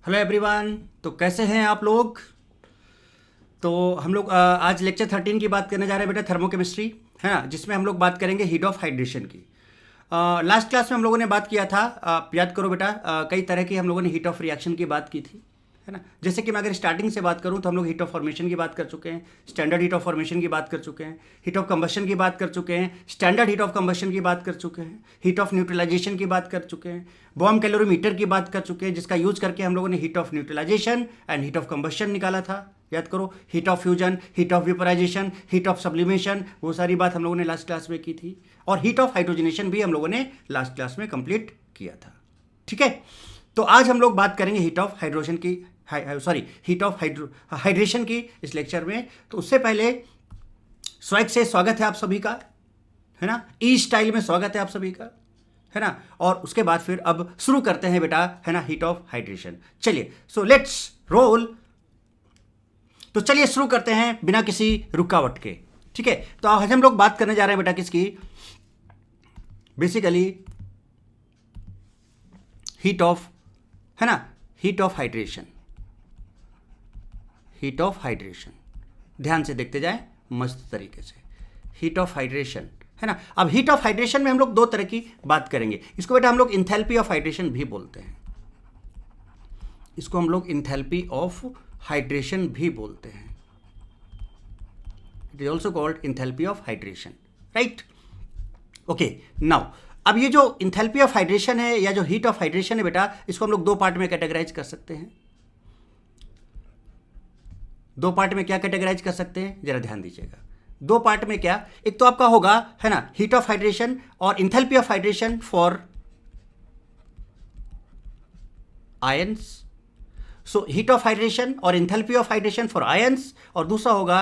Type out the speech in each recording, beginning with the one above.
Hello everyone. तो कैसे हैं आप लोग। तो हम लोग आज लेक्चर 13 की बात करने जा रहे हैं बेटा, थर्मोकेमिस्ट्री है ना, जिसमें हम लोग बात करेंगे हीट ऑफ हाइड्रेशन की। लास्ट क्लास में हम लोगों ने बात किया था, आप याद करो बेटा, कई तरह की हम लोगों ने हीट ऑफ रिएक्शन की बात की थी, है ना। जैसे कि मैं अगर स्टार्टिंग से बात करूं तो हम लोग हीट ऑफ फॉर्मेशन की बात कर चुके हैं, स्टैंडर्ड हीट ऑफ फॉर्मेशन की बात कर चुके हैं, हीट ऑफ कंबशन की बात कर चुके हैं, स्टैंडर्ड हीट ऑफ कंबशन की बात कर चुके हैं, हीट ऑफ न्यूट्रलाइजेशन की बात कर चुके हैं, बॉम्ब कैलोरीमीटर की बात कर चुके हैं, जिसका यूज करके हम लोगों ने heat of neutralisation and heat of combustion निकाला था। याद करो, heat of fusion, heat of vaporisation, heat of sublimation, वो सारी बात हम लोगों ने लास्ट क्लास में की थी। और हीट ऑफ हाइड्रोजनेशन भी हम लोगों ने लास्ट क्लास में कंप्लीट किया था। ठीक है, तो आज हम लोग बात करेंगे हीट ऑफ हाइड्रोजन की, हीट ऑफ हाइड्रेशन की इस लेक्चर में। तो उससे पहले स्वैग से स्वागत है आप सभी का, है ना, ई स्टाइल में स्वागत है आप सभी का, है ना। और उसके बाद फिर अब शुरू करते हैं बेटा, है ना, हीट ऑफ हाइड्रेशन। चलिए, सो लेट्स रोल। तो चलिए शुरू करते हैं बिना किसी रुकावट के। ठीक है, तो आज हम लोग बात करने जा रहे हैं बेटा किसकी, बेसिकली हीट ऑफ, है ना, heat of hydration. Heat of hydration ध्यान से देखते जाएं मस्त तरीके से। हीट ऑफ हाइड्रेशन, है ना। अब हीट ऑफ हाइड्रेशन में हम लोग दो तरह की बात करेंगे। इसको बेटा हम लोग इंथैल्पी ऑफ हाइड्रेशन भी बोलते हैं, इसको हम लोग इंथैल्पी ऑफ हाइड्रेशन भी बोलते हैं। It is also called enthalpy of hydration, right. Okay, now अब ये जो इंथैल्पी ऑफ हाइड्रेशन है या जो हीट ऑफ हाइड्रेशन है बेटा, इसको हम लोग दो पार्ट में कैटेगराइज कर सकते हैं। दो पार्ट में क्या कैटेगराइज कर सकते हैं, जरा ध्यान दीजिएगा। दो पार्ट में क्या, एक तो आपका होगा, है ना, हीट ऑफ हाइड्रेशन और enthalpy of hydration for ions. So heat of hydration और enthalpy of hydration for ions, और दूसरा होगा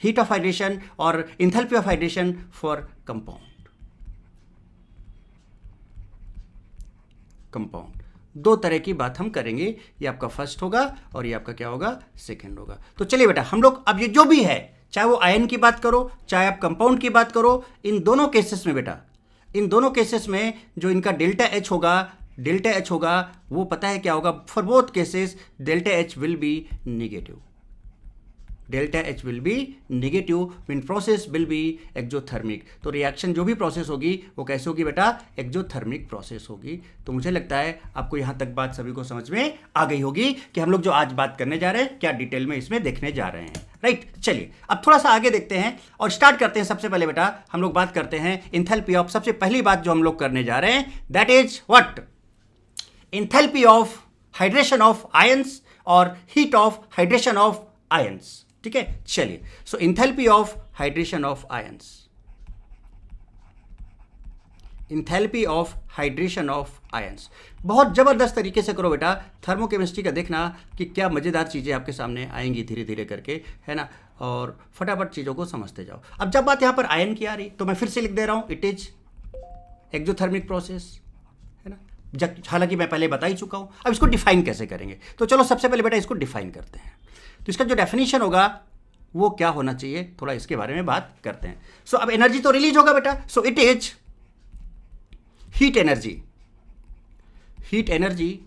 हीट ऑफ हाइड्रेशन और enthalpy of hydration for compound. Compound दो तरह की बात हम करेंगे, ये आपका फर्स्ट होगा और ये आपका क्या होगा, सेकंड होगा। तो चलिए बेटा, हम लोग अब ये जो भी है, चाहे वो आयन की बात करो चाहे आप कंपाउंड की बात करो, इन दोनों केसेस में बेटा, इन दोनों केसेस में जो इनका डेल्टा एच होगा, वो पता है क्या होगा, for both cases delta H will be negative. Delta H will be negative mean process will B exothermic. तो रिएक्शन जो भी प्रोसेस होगी वो कैसे होगी बेटा, एक्जोथर्मिक प्रोसेस होगी। तो मुझे लगता है आपको यहाँ तक बात सभी को समझ में आ गई होगी कि हम लोग जो आज बात करने जा रहे हैं क्या डिटेल में इसमें देखने जा रहे हैं, राइट। चलिए अब थोड़ा सा आगे देखते हैं और स्टार्ट करते हैं। सबसे पहले बेटा हम लोग बात करते हैं इंथैल्पी ऑफ, सबसे पहली बात जो हम लोग करने जा रहे हैं that is what, enthalpy of hydration of ions और heat of hydration of ions. ठीक है, चलिए, so enthalpy of hydration of ions, enthalpy of hydration of ions बहुत जबरदस्त तरीके से करो बेटा। थर्मोकेमिस्ट्री का देखना कि क्या मजेदार चीजें आपके सामने आएंगी धीरे धीरे करके, है ना, और फटाफट चीजों को समझते जाओ। अब जब बात यहां पर आयन की आ रही तो मैं फिर से लिख दे रहा हूं, इट इज एक्जोथर्मिक प्रोसेस, है ना, हालांकि मैं पहले बता ही चुका हूं। अब इसको डिफाइन कैसे करेंगे, तो चलो सबसे पहले बेटा इसको डिफाइन करते हैं। तो इसका जो डेफिनेशन होगा वो क्या होना चाहिए, थोड़ा इसके बारे में बात करते हैं। सो अब एनर्जी तो रिलीज होगा बेटा, सो it is heat energy, heat energy,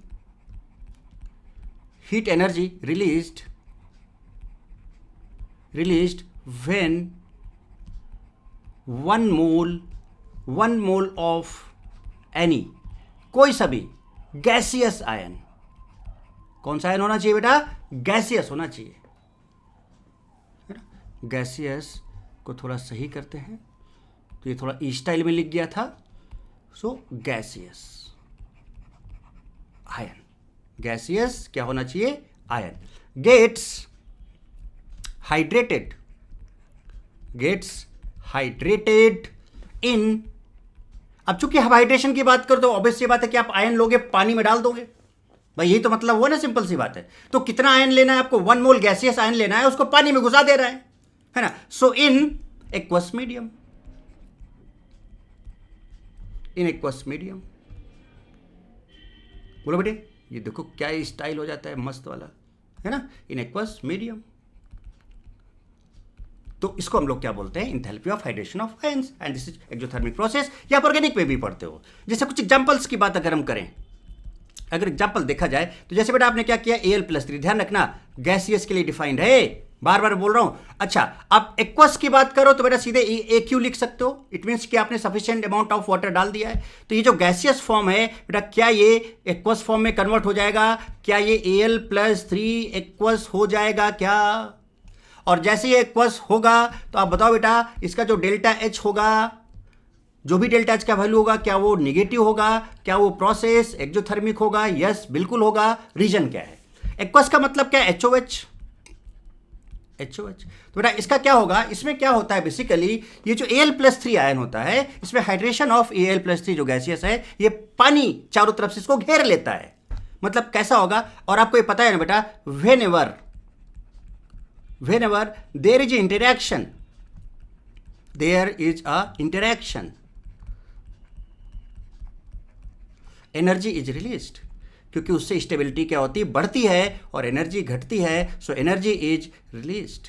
heat energy released when 1 mole of any, कोई सा भी गैसियस आयन, कौन सा आयन होना चाहिए बेटा, गैसियस होना चाहिए, है ना। गैसियस को थोड़ा सही करते हैं, तो ये थोड़ा ई स्टाइल में लिख गया था। सो गैसियस आयन, गैसियस क्या होना चाहिए, ion, gets hydrated, gets hydrated in. अब चूंकि हम हाइड्रेशन की बात करो तो ऑब्वियस ये बात है कि आप आयन लोगे पानी में डाल दोगे, भाई यही तो मतलब हुआ ना, सिंपल सी बात है। तो कितना आयन लेना है आपको, 1 मोल गैसियस आयन लेना है, उसको पानी में घुसा दे रहा है ना। So in aqueous medium, in aqueous medium, बोलो बेटे, ये देखो क्या स्टाइल हो जाता है मस्त वाला, है ना, इन एक्वस मीडियम। तो इसको हम लोग क्या बोलते हैं, enthalpy of hydration of ions, and this is exothermic process. या आप ऑर्गेनिक में भी पढ़ते हो। जैसे कुछ एग्जांपल्स की बात अगर हम करें, अगर एग्जाम्पल देखा जाए तो जैसे बेटा आपने क्या किया, Al+3, ध्यान रखना गैसियस के लिए डिफाइंड है, बार बार बोल रहा हूं। अच्छा, आप एक्वस की बात करो तो बेटा सीधे AQ लिख सकते हो, इट मीन्स कि आपने सफिशिएंट अमाउंट ऑफ वाटर डाल दिया है। तो ये जो गैसियस फॉर्म है बेटा, क्या ये एक्वस फॉर्म में कन्वर्ट हो जाएगा? क्या ये Al+3 एक्वस हो जाएगा क्या? और जैसे ये एक्वस होगा तो आप बताओ बेटा, इसका जो डेल्टा H होगा, जो भी डेल्टा H का वैल्यू होगा, क्या वो निगेटिव होगा? क्या वो प्रोसेस एक्सोथर्मिक होगा? यस, बिल्कुल होगा। रीजन क्या है? एक्वस का मतलब क्या है? HOH। तो बेटा इसका क्या होगा, इसमें क्या होता है बेसिकली, ये जो Al+3 आयन होता है, इसमें हाइड्रेशन ऑफ Al+3 जो गैसियस है, ये पानी चारों तरफ से इसको घेर लेता है। मतलब कैसा होगा? और आपको ये पता है ना बेटा, whenever there is interaction, energy is released, क्योंकि उससे स्टेबिलिटी क्या होती है, बढ़ती है, और एनर्जी घटती है, सो एनर्जी इज रिलीज्ड।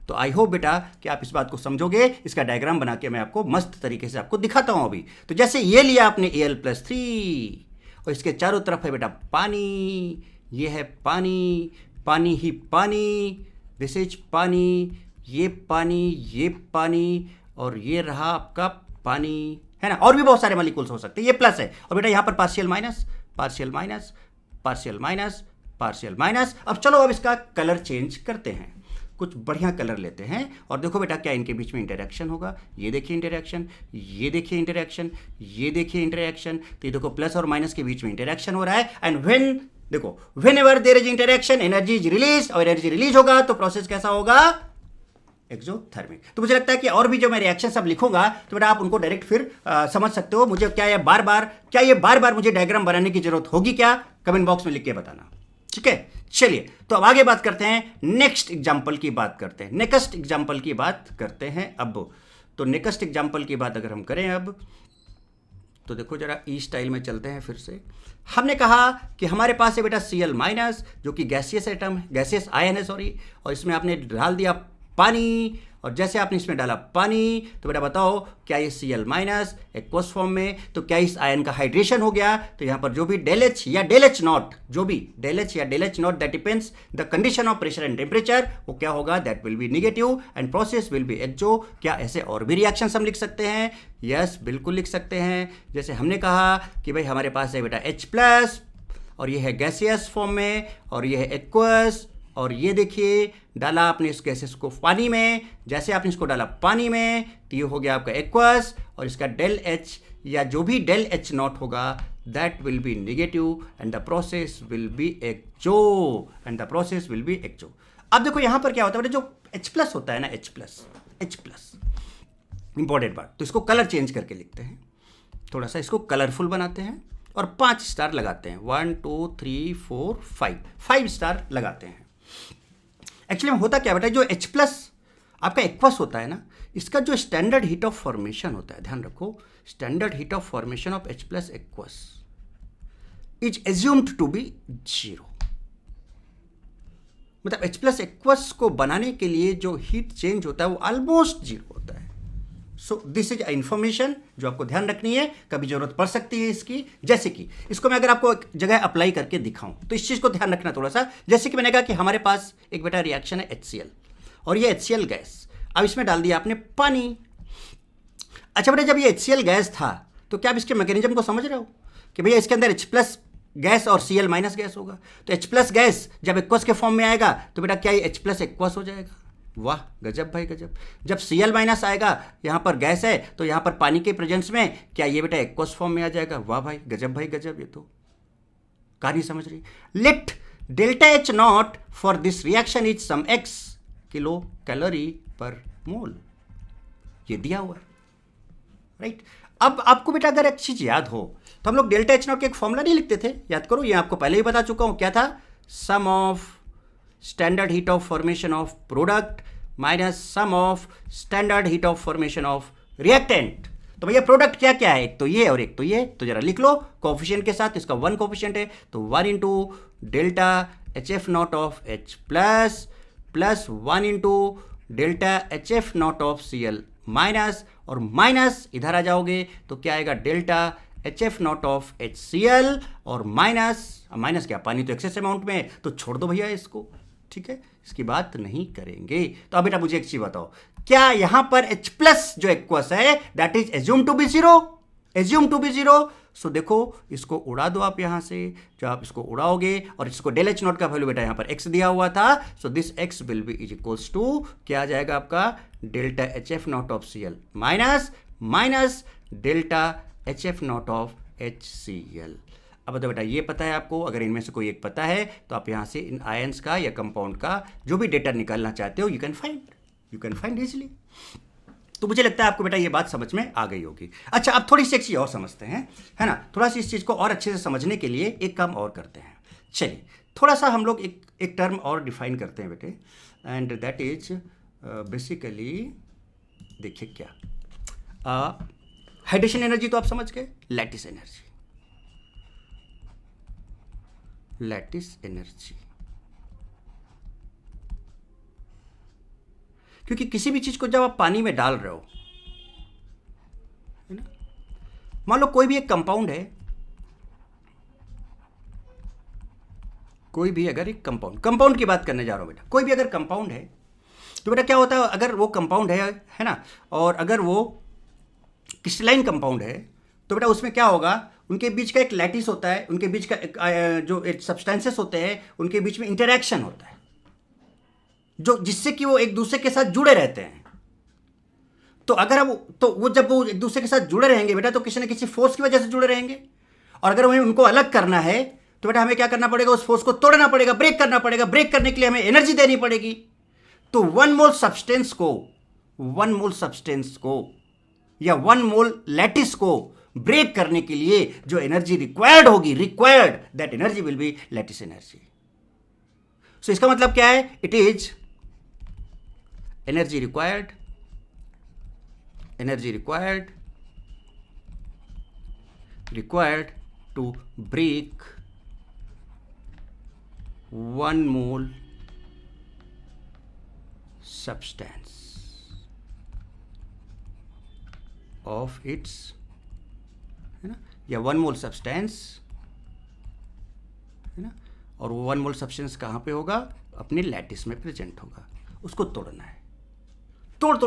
तो आई होप बेटा कि आप इस बात को समझोगे। इसका डायग्राम बना के मैं आपको मस्त तरीके से आपको दिखाता हूं अभी। तो जैसे ये लिया आपने Al+3 और इसके चारों तरफ है बेटा पानी, ये है पानी, पानी ही पानी, दिस इज पानी, ये पानी, और ये रहा आपका पानी, है ना। और भी बहुत सारे मॉलिक्यूल्स हो सकते हैं, ये प्लस है, और बेटा यहां पर partial minus, partial minus, partial minus, partial minus. अब चलो अब इसका कलर चेंज करते हैं, कुछ बढ़िया कलर लेते हैं, और देखो बेटा क्या इनके बीच में इंटरेक्शन होगा। ये देखिए इंटरेक्शन, ये देखिए इंटरेक्शन, ये देखिए इंटरेक्शन। तो ये देखो प्लस और माइनस के बीच में इंटरेक्शन हो रहा है। And whenever there is interaction, energy is release, और एनर्जी रिलीज होगा तो प्रोसेस कैसा होगा? एक्सोथर्मिक। तो मुझे लगता है कि और भी जो मैं रिएक्शन सब लिखूंगा तो बेटा आप उनको डायरेक्ट फिर समझ सकते हो। मुझे क्या ये बार बार मुझे डायग्राम बनाने की जरूरत होगी क्या? कमेंट बॉक्स में लिख के बताना, ठीक है। चलिए तो अब आगे बात करते हैं, नेक्स्ट एग्जांपल की बात करते हैं, नेक्स्ट एग्जांपल की बात करते हैं अब। तो नेक्स्ट एग्जांपल की बात अगर हम करें अब, तो देखो जरा ई स्टाइल में चलते हैं फिर से। हमने कहा कि हमारे पास है बेटा Cl- जो कि गैसियस एटम है, गैसियस आयन है सॉरी, और इसमें आपने डाल दिया पानी, और जैसे आपने इसमें डाला पानी तो बेटा बताओ क्या ये Cl- एक्वस फॉर्म में, तो क्या इस आयन का हाइड्रेशन हो गया? तो यहां पर जो भी del H या del H नॉट, जो भी del H या del H not, that depends the condition of pressure and temperature, वो क्या होगा? That will be negative and process will be exo. क्या ऐसे और भी रिएक्शन हम लिख सकते हैं? यस, बिल्कुल लिख सकते हैं। जैसे हमने कहा कि भाई हमारे पास है बेटा H+, और ये है गैसियस फॉर्म में, और ये है एक्वस, और ये देखिए डाला आपने इस गैसेस को पानी में, जैसे आपने इसको डाला पानी में तो ये हो गया आपका एक्वस, और इसका del H या जो भी del H नॉट होगा that will be negative and the process will be exo, अब देखो यहां पर क्या होता है, जो H+ होता है ना, H+ इंपॉर्टेंट बात, तो इसको कलर चेंज करके लिखते हैं, थोड़ा सा इसको कलरफुल बनाते हैं और 5 स्टार लगाते हैं। 1 2 3 4 5 स्टार लगाते हैं। एक्चुअली में होता क्या बेटा, जो H+ आपका एक्वस होता है ना, इसका जो स्टैंडर्ड हीट ऑफ फॉर्मेशन होता है, ध्यान रखो, standard heat of formation of H+ aqueous is assumed to be 0। मतलब H+ एक्वस को बनाने के लिए जो हीट चेंज होता है वो ऑलमोस्ट 0 होता है। सो दिस इज इंफॉर्मेशन जो आपको ध्यान रखनी है, कभी जरूरत पड़ सकती है इसकी। जैसे कि इसको मैं अगर आपको एक जगह अप्लाई करके दिखाऊं तो इस चीज को ध्यान रखना थोड़ा सा। जैसे कि मैंने कहा कि हमारे पास एक बेटा रिएक्शन है HCl, और ये HCl गैस, अब इसमें डाल दिया आपने पानी। अच्छा बेटा, जब ये HCl गैस था तो क्या आप इसके मैकेनिज्म को समझ रहे हो कि भैया इसके अंदर H+ गैस और Cl- गैस होगा, तो H+ गैस जब एक्वस के फॉर्म में आएगा तो बेटा क्या ये H+ एक्वस हो जाएगा? वाह, गजब भाई गजब। जब Cl- आएगा, यहां पर गैस है तो यहां पर पानी के प्रेजेंस में क्या ये बेटा एक्वस फॉर्म में आ जाएगा? वाह भाई गजब, ये तो कहानी समझ रही। Let delta H naught for this reaction is some x kilo calorie per mole, ये दिया हुआ, राइट। अब आपको बेटा अगर एक चीज याद हो तो हम लोग डेल्टा H नॉट के एक फॉर्मूला नहीं लिखते थे, याद करो, ये आपको पहले ही बता चुका हूं, क्या था? Sum of standard heat of formation of product minus sum of standard heat of formation of reactant. तो भैया प्रोडक्ट क्या क्या है? एक तो ये और एक तो ये, तो जरा लिख लो कोफिशिएंट के साथ। इसका 1 कोफिशिएंट है तो 1 into delta HF not of H plus 1 into delta HF not of Cl minus, और माइनस इधर आ जाओगे तो क्या आएगा? डेल्टा HF0 ऑफ HCl और माइनस क्या, पानी तो एक्सेस अमाउंट में है तो छोड़ दो भैया इसको, ठीक है, इसकी बात नहीं करेंगे। तो अब बेटा मुझे एक चीज बताओ, क्या यहां पर H प्लस जो एक्वस है that is assumed to be zero, so देखो इसको उड़ा दो आप यहां से, जो आप इसको उड़ाओगे और इसको डेल एच नॉट का वैल्यू बेटा यहां पर x दिया हुआ था, so this x will be is equals to क्या आ जाएगा आपका delta HF0 of Cl minus delta HF0 of HCl। अब तो बेटा ये पता है आपको, अगर इनमें से कोई एक पता है तो आप यहां से इन आयंस का या कंपाउंड का जो भी डेटा निकालना चाहते हो यू कैन फाइंड इजीली। तो मुझे लगता है आपको बेटा ये बात समझ में आ गई होगी। अच्छा, अब थोड़ी सी एक चीज़ और समझते हैं, है ना, थोड़ा सी इस चीज़ को और अच्छे से समझने के लिए एक काम और करते हैं। चलिए थोड़ा सा हम लोग एक टर्म और डिफाइन करते हैं बेटे, एंड दैट इज बेसिकली, देखिए क्या, हाइड्रेशन एनर्जी तो आप समझ गए, लैटिस एनर्जी, क्योंकि किसी भी चीज को जब आप पानी में डाल रहे हो, है ना, मान लो कोई भी एक कंपाउंड है, कोई भी अगर एक कंपाउंड की बात करने जा रहा हूं बेटा, कोई भी अगर कंपाउंड है तो बेटा क्या होता है, अगर वो कंपाउंड है ना, और अगर वो क्रिस्टलाइन कंपाउंड है तो बेटा उसमें क्या होगा, उनके बीच का एक लैटिस होता है, उनके बीच का जो सब्सटेंसेस होते हैं उनके बीच में इंटरेक्शन होता है, जो जिससे कि वो एक दूसरे के साथ जुड़े रहते हैं। तो अगर वो जब वो एक दूसरे के साथ जुड़े रहेंगे बेटा तो किसी न किसी फोर्स की वजह से जुड़े रहेंगे, और अगर हमें उनको अलग करना है तो बेटा हमें क्या करना पड़ेगा, उस फोर्स को तोड़ना पड़ेगा, ब्रेक करना पड़ेगा, ब्रेक करने के लिए हमें एनर्जी देनी पड़ेगी। तो वन मोल सब्सटेंस को या वन मोल लैटिस को ब्रेक करने के लिए जो energy required that energy will be lattice energy. So इसका मतलब क्या है, it is energy required to break 1 mole substance of its, है ना, या 1 mole substance, है ना, और वो 1 mole substance कहाँ पे होगा, अपने लैटिस में प्रेजेंट होगा, उसको तोड़ना है, तोड़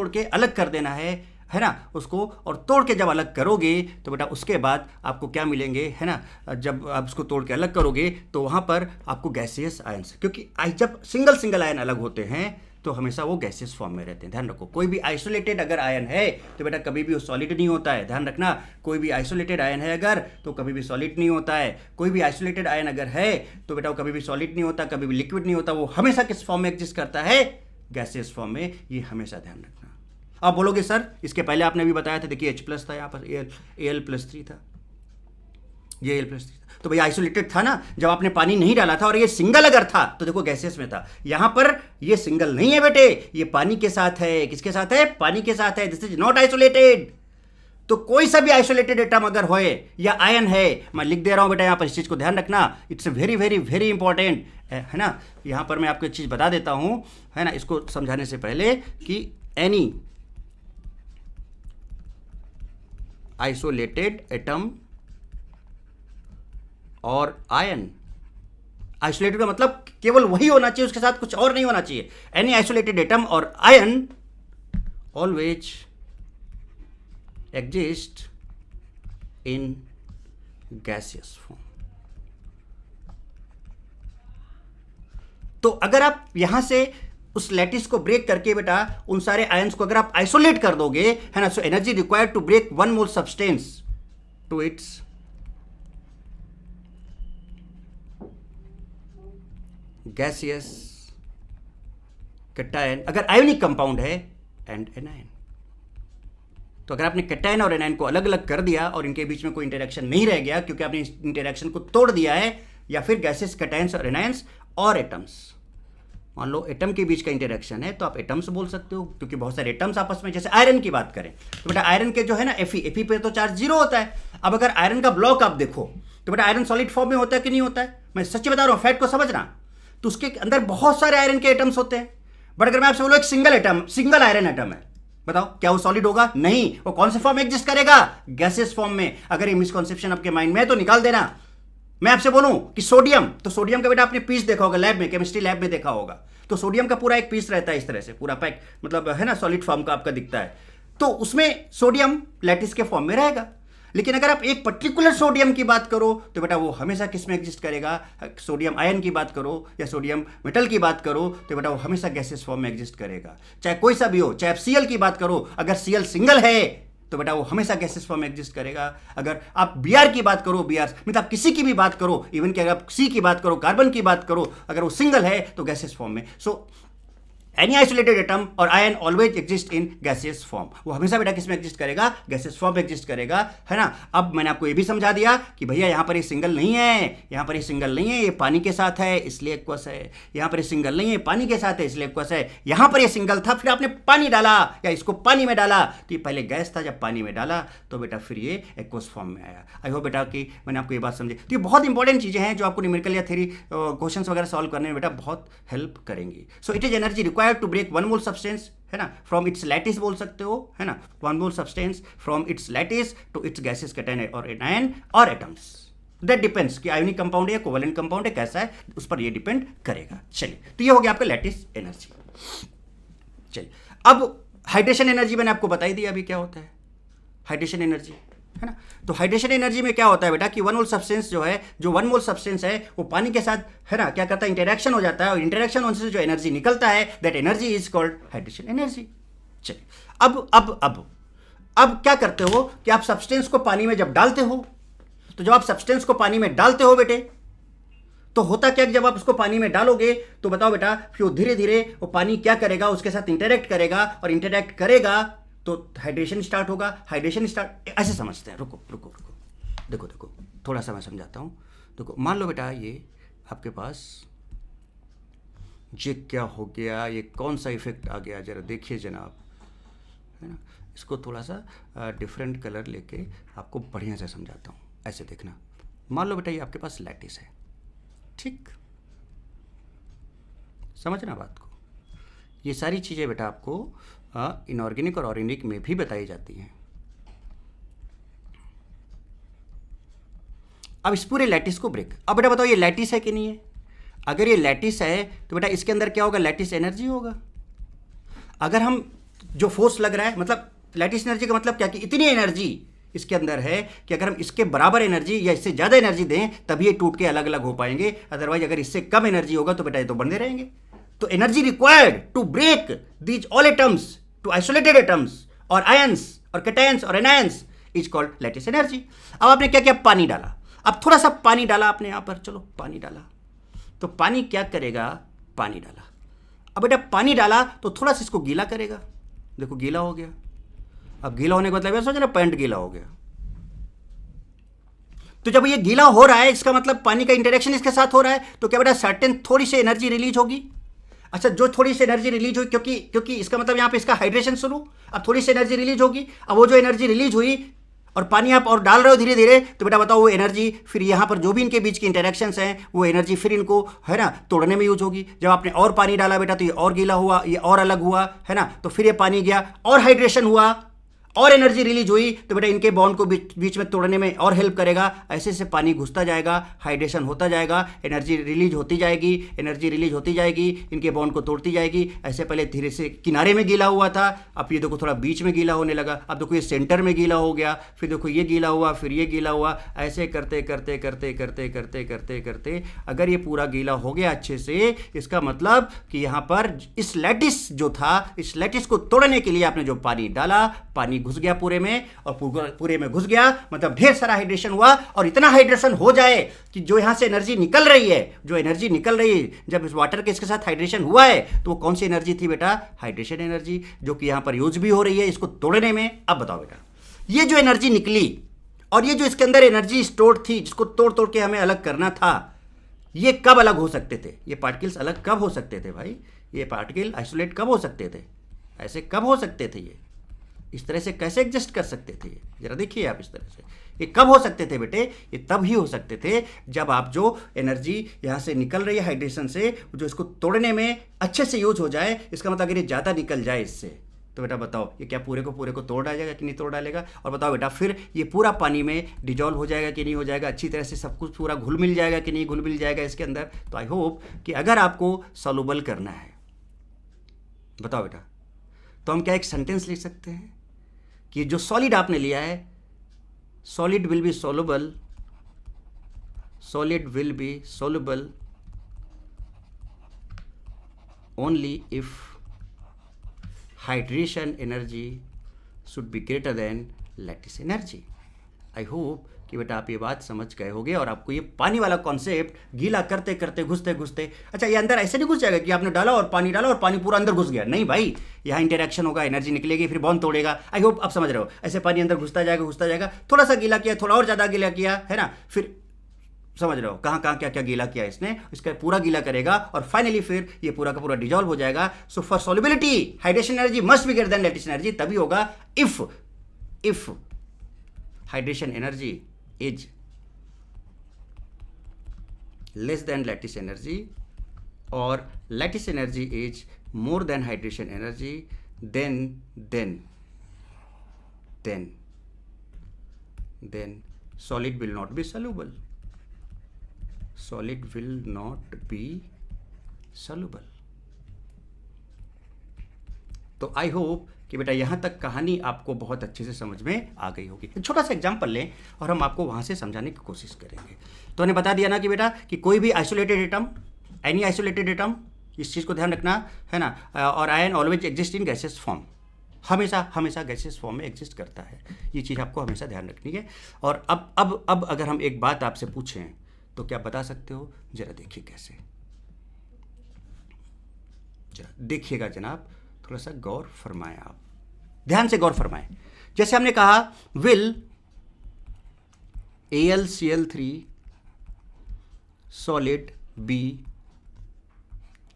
के अलग कर देना है ना उसको, और तोड़ के जब अलग करोगे तो बेटा उसके बाद आपको क्या मिलेंगे, है ना, जब आप उसको तोड़ के अलग करोगे तो वहाँ पर आपको गैसियस आयंस, क्योंकि जब सिंगल आयन अलग होते हैं तो हमेशा वो गैसियस फॉर्म में रहते हैं। ध्यान रखो, कोई भी आइसोलेटेड अगर आयन है तो बेटा कभी भी वो सॉलिड नहीं होता है, ध्यान रखना, कोई भी आइसोलेटेड आयन है अगर तो कभी भी सॉलिड नहीं होता है, कोई भी आइसोलेटेड आयन अगर है तो बेटा वो कभी भी सॉलिड नहीं होता, कभी भी लिक्विड नहीं होता, वो हमेशा किस फॉर्म में एग्जिस्ट करता है, गैसियस फॉर्म में। ये हमेशा ध्यान रखना। आप बोलोगे सर इसके पहले आपने भी बताया था, देखिए H+ था यहाँ पर, Al+3 था, ये Al+3 था, तो भैया आइसोलेटेड था ना, जब आपने पानी नहीं डाला था, और ये सिंगल अगर था तो देखो गैसेस में था, यहां पर ये सिंगल नहीं है बेटे, ये पानी के साथ है, किसके साथ है, पानी के साथ है, दिस इज नॉट आइसोलेटेड। तो कोई सा भी आइसोलेटेड एटम अगर होए या आयन है, मैं लिख दे रहा हूं बेटा यहां पर, इस चीज को ध्यान रखना, it's very very very important, है ना। यहां पर मैं आपको एक चीज बता देता हूं, है ना, इसको समझाने से पहले, कि एनी आइसोलेटेड एटम और आयन, आइसोलेटेड का मतलब केवल वही होना चाहिए, उसके साथ कुछ और नहीं होना चाहिए, एनी आइसोलेटेड एटम और ion always exist in gaseous form. तो अगर आप यहां से उस लैटिस को ब्रेक करके बेटा उन सारे आयंस को अगर आप आइसोलेट कर दोगे, है ना, so energy required to break 1 mole substance to its gaseous cation, अगर आयोनिक कंपाउंड है, एंड एनायन। तो अगर आपने कैटायन और एनायन को अलग अलग कर दिया और इनके बीच में कोई इंटरेक्शन नहीं रह गया, क्योंकि आपने इस इंटरेक्शन को तोड़ दिया है, या फिर गैसेस, कैटायंस और एनायंस और एटम्स, मान लो एटम के बीच का इंटरेक्शन है तो आप एटम्स बोल सकते हो, क्योंकि बहुत सारे एटम्स आपस में, जैसे आयरन की बात करें तो बेटा आयरन के जो है ना Fe पे तो चार्ज 0 होता है। अब अगर आयरन का ब्लॉक आप देखो तो बेटा आयरन सॉलिड फॉर्म में होता है कि नहीं होता है, मैं सच्ची बता रहा हूँ, फैक्ट को समझना, तो उसके अंदर बहुत सारे आयरन के एटम्स होते हैं, बट अगर मैं आपसे बोलूँ एक सिंगल आयरन एटम है, बताओ, क्या वो सॉलिड होगा? नहीं। वो कौन से फॉर्म में एग्जिस्ट करेगा? गैसेस फॉर्म में। अगर ये मिसकॉन्सेप्शन आपके माइंड में है तो निकाल देना। मैं आपसे बोलूं कि सोडियम, तो सोडियम का बेटा आपने पीस देखा होगा लैब में, केमिस्ट्री लैब में देखा होगा, तो सोडियम का पूरा एक पीस रहता है इस तरह से, पूरा पैक, मतलब है ना, सॉलिड फॉर्म का आपका दिखता है, तो उसमें सोडियम लैटिस के फॉर्म में रहेगा। लेकिन अगर आप एक पर्टिकुलर सोडियम की बात करो तो बेटा वो हमेशा किस में एग्जिस्ट करेगा? सोडियम आयन की बात करो या सोडियम मेटल की बात करो तो बेटा वो हमेशा गैसेस फॉर्म में एग्जिस्ट करेगा। चाहे कोई सा भी हो, चाहे आप सीएल की बात करो, अगर सीएल सिंगल है तो बेटा वो हमेशा गैसेस फॉर्म में एग्जिस्ट करेगा। अगर आप बीआर की बात करो, बीआर मतलब आप किसी की भी बात करो, इवन कि अगर आप सी की बात करो, कार्बन की बात करो, अगर वो सिंगल है तो गैसेस फॉर्म में। सो एनी आइसोलेटेड एटम और ion always exist in gaseous form. वो हमेशा बेटा किस में एग्जिस्ट करेगा? गैसियस फॉर्म में एग्जिस्ट करेगा, है ना। अब मैंने आपको ये भी समझा दिया कि भैया यहाँ पर ये सिंगल नहीं है, यहाँ पर ये सिंगल नहीं है, ये पानी के साथ है इसलिए एक्वस है। यहाँ पर ये सिंगल नहीं है, पानी के साथ है इसलिए एक्वस है। यहाँ पर ये सिंगल था, फिर आपने पानी डाला या इसको पानी में डाला, तो ये पहले गैस था, जब पानी में डाला तो बेटा फिर ये एक्वस फॉर्म में आया। आई होप बेटा कि मैंने आपको ये बात समझी। तो ये बहुत इंपॉर्टेंट चीज़ें हैं जो आपको न्यूमेरिकल या थ्योरी क्वेश्चन वगैरह सॉल्व करने में बेटा बहुत हेल्प करेंगी। So it is energy required to break one mole substance, है ना, फ्रॉम इट्स लैटिस बोल सकते हो, है ना, one mole substance from its lattice to its gases, cation और एनायन और एटम्स। दैट डिपेंड्स कि आयोनिक कंपाउंड है, कोवेलेंट कंपाउंड है, कैसा है, उस पर ये डिपेंड करेगा। चलिए, तो ये हो गया आपका लैटिस एनर्जी। चलिए, अब हाइड्रेशन एनर्जी मैंने आपको बता ही दिया अभी क्या होता है हाइड्रेशन एनर्जी, है ना। तो हाइड्रेशन एनर्जी में क्या होता है बेटा कि वन मोल सब्सटेंस जो है, जो वन मोल सब्सटेंस है वो पानी के साथ, है ना, क्या करता है, इंटरेक्शन हो जाता है, और इंटरेक्शन होने से जो एनर्जी निकलता है that energy is called hydration energy. चलिए, अब क्या करते हो कि आप सब्सटेंस को पानी में जब डालते हो, तो जब आप सब्सटेंस को पानी में डालते हो बेटे, तो होता क्या कि जब आप उसको पानी में डालोगे तो बताओ बेटा, फिर धीरे धीरे वो पानी क्या करेगा, उसके साथ इंटरेक्ट करेगा, और इंटरेक्ट करेगा तो हाइड्रेशन स्टार्ट होगा। हाइड्रेशन स्टार्ट ऐसे समझते हैं, रुको रुको रुको, देखो थोड़ा सा मैं समझाता हूँ। देखो, मान लो बेटा ये आपके पास ये क्या हो गया, ये कौन सा इफेक्ट आ गया, जरा देखिए जनाब, है ना। इसको थोड़ा सा डिफरेंट कलर लेके आपको बढ़िया से समझाता हूँ, ऐसे देखना। मान लो बेटा ये आपके पास लैटिस है, ठीक, समझना बात को। ये सारी चीज़ें बेटा आपको इनऑर्गेनिक और ऑर्गेनिक में भी बताई जाती हैं। अब इस पूरे लैटिस को ब्रेक, अब बेटा बताओ ये लैटिस है कि नहीं है? अगर ये लैटिस है तो बेटा इसके अंदर क्या होगा? लैटिस एनर्जी होगा। अगर हम जो फोर्स लग रहा है, मतलब लैटिस एनर्जी का मतलब क्या कि इतनी एनर्जी इसके अंदर है कि अगर हम इसके बराबर एनर्जी या इससे ज़्यादा एनर्जी दें तभी ये टूट के अलग अलग हो पाएंगे, अदरवाइज अगर इससे कम एनर्जी होगा तो बेटा ये तो बंधे रहेंगे। तो energy required to break these all atoms to isolated atoms और आयंस और कैटायंस और anions is called lattice energy. अब आपने क्या किया? पानी डाला। अब थोड़ा सा पानी डाला आपने यहाँ पर, चलो पानी डाला, तो पानी क्या करेगा? पानी डाला। अब बेटा पानी डाला तो थोड़ा सा इसको गीला करेगा, देखो गीला हो गया। अब गीला होने का मतलब है, सोचना पैंट गीला हो गया। तो जब ये गीला हो रहा है इसका मतलब पानी का इंटरेक्शन इसके साथ हो रहा है, तो क्या बेटा सर्टेन थोड़ी सी एनर्जी रिलीज होगी। अच्छा, जो थोड़ी सी एनर्जी रिलीज हुई, क्योंकि इसका मतलब यहाँ पे इसका हाइड्रेशन शुरू, अब थोड़ी सी एनर्जी रिलीज होगी। अब वो जो एनर्जी रिलीज हुई और पानी आप और डाल रहे हो धीरे धीरे, तो बेटा बताओ वो एनर्जी फिर यहाँ पर जो भी इनके बीच की इंटरेक्शंस हैं वो एनर्जी फिर इनको, है ना, तोड़ने में यूज होगी। जब आपने और पानी डाला बेटा तो ये और गीला हुआ, ये और अलग हुआ, है ना, तो फिर ये पानी गया और हाइड्रेशन हुआ और एनर्जी रिलीज हुई, तो बेटा इनके बॉन्ड को बीच में तोड़ने में और हेल्प करेगा। ऐसे से पानी घुसता जाएगा, हाइड्रेशन होता जाएगा, एनर्जी रिलीज होती जाएगी, एनर्जी रिलीज होती जाएगी, इनके बॉन्ड को तोड़ती जाएगी। ऐसे पहले धीरे से किनारे में गीला हुआ था, अब ये देखो थोड़ा बीच में गीला होने लगा, अब देखो ये सेंटर में गीला हो गया, फिर देखो ये गीला हुआ, फिर ये गीला हुआ। ऐसे करते करते करते करते करते करते करते अगर ये पूरा गीला हो गया अच्छे से, इसका मतलब कि यहाँ पर इस लैटिस जो था, इस लैटिस को तोड़ने के लिए आपने जो पानी डाला, पानी घुस गया पूरे में, और पूरे में घुस गया मतलब ढेर सारा हाइड्रेशन हुआ। और इतना हाइड्रेशन हो जाए कि जो यहां से एनर्जी निकल रही है, जो एनर्जी निकल रही है जब इस वाटर के इसके साथ हाइड्रेशन हुआ है, तो वो कौन सी एनर्जी थी बेटा? हाइड्रेशन एनर्जी, जो कि यहां पर यूज भी हो रही है इसको तोड़ने में। अब बताओ बेटा, ये जो एनर्जी निकली और ये जो इसके अंदर एनर्जी स्टोर थी जिसको तोड़ तोड़ के हमें अलग करना था, ये कब अलग हो सकते थे? ये पार्टिकल्स अलग कब हो सकते थे भाई? ये पार्टिकल आइसोलेट कब हो सकते थे? ऐसे कब हो सकते थे? ये इस तरह से कैसे एडजस्ट कर सकते थे? जरा देखिए आप, इस तरह से ये कब हो सकते थे बेटे? ये तब ही हो सकते थे जब आप जो एनर्जी यहाँ से निकल रही है हाइड्रेशन से, जो इसको तोड़ने में अच्छे से यूज हो जाए। इसका मतलब अगर ये ज़्यादा निकल जाए इससे, तो बेटा बताओ ये क्या पूरे को तोड़ डालेगा कि नहीं तोड़ डालेगा, और बताओ बेटा फिर ये पूरा पानी में डिजॉल्व हो जाएगा कि नहीं हो जाएगा, अच्छी तरह से सब कुछ पूरा घुल मिल जाएगा कि नहीं घुल मिल जाएगा इसके अंदर। तो आई होप कि अगर आपको सॉल्युबल करना है, बताओ बेटा, तो हम क्या एक सेंटेंस लिख सकते हैं कि जो सॉलिड आपने लिया है, solid will be soluble, solid will be soluble only if hydration energy should be greater than lattice energy। I hope कि बेटा आप ये बात समझ गए होगे और आपको ये पानी वाला कॉन्सेप्ट गीला करते करते घुसते घुसते, अच्छा ये अंदर ऐसे नहीं घुस जाएगा कि आपने डाला और पानी डाला और पानी पूरा अंदर घुस गया, नहीं भाई, यहाँ इंटरेक्शन होगा, एनर्जी निकलेगी, फिर बॉन्ड तोड़ेगा। आई होप आप समझ रहे हो, ऐसे पानी अंदर घुसता जाएगा, थोड़ा सा गीला किया, थोड़ा और ज़्यादा गीला किया, है ना, फिर समझ रहे हो कहाँ कहाँ क्या क्या गीला किया इसने, इसका पूरा गीला करेगा और फाइनली फिर ये पूरा का पूरा डिजॉल्व हो जाएगा। So for solubility hydration energy must be greater than lattice energy, तभी होगा if hydration energy is less than lattice energy और lattice energy is more than hydration energy, then solid will not be soluble, solid will not be soluble। तो I hope कि बेटा यहाँ तक कहानी आपको बहुत अच्छे से समझ में आ गई होगी। छोटा सा एग्जांपल लें और हम आपको वहाँ से समझाने की कोशिश करेंगे। तो उन्हें बता दिया ना कि बेटा कि कोई भी isolated atom, any isolated atom, इस चीज़ को ध्यान रखना है ना, और ion always exist in gases form, हमेशा गैसेस फॉर्म में एग्जिस्ट करता है, ये चीज़ आपको हमेशा ध्यान रखनी है। और अब अगर हम एक बात आपसे पूछें तो क्या बता सकते हो, जरा देखिए कैसे, जरा देखिएगा जनाब, थोड़ा सा गौर फरमाएं, आप ध्यान से गौर फरमाएं। जैसे हमने कहा विल AlCl3 सॉलिड बी,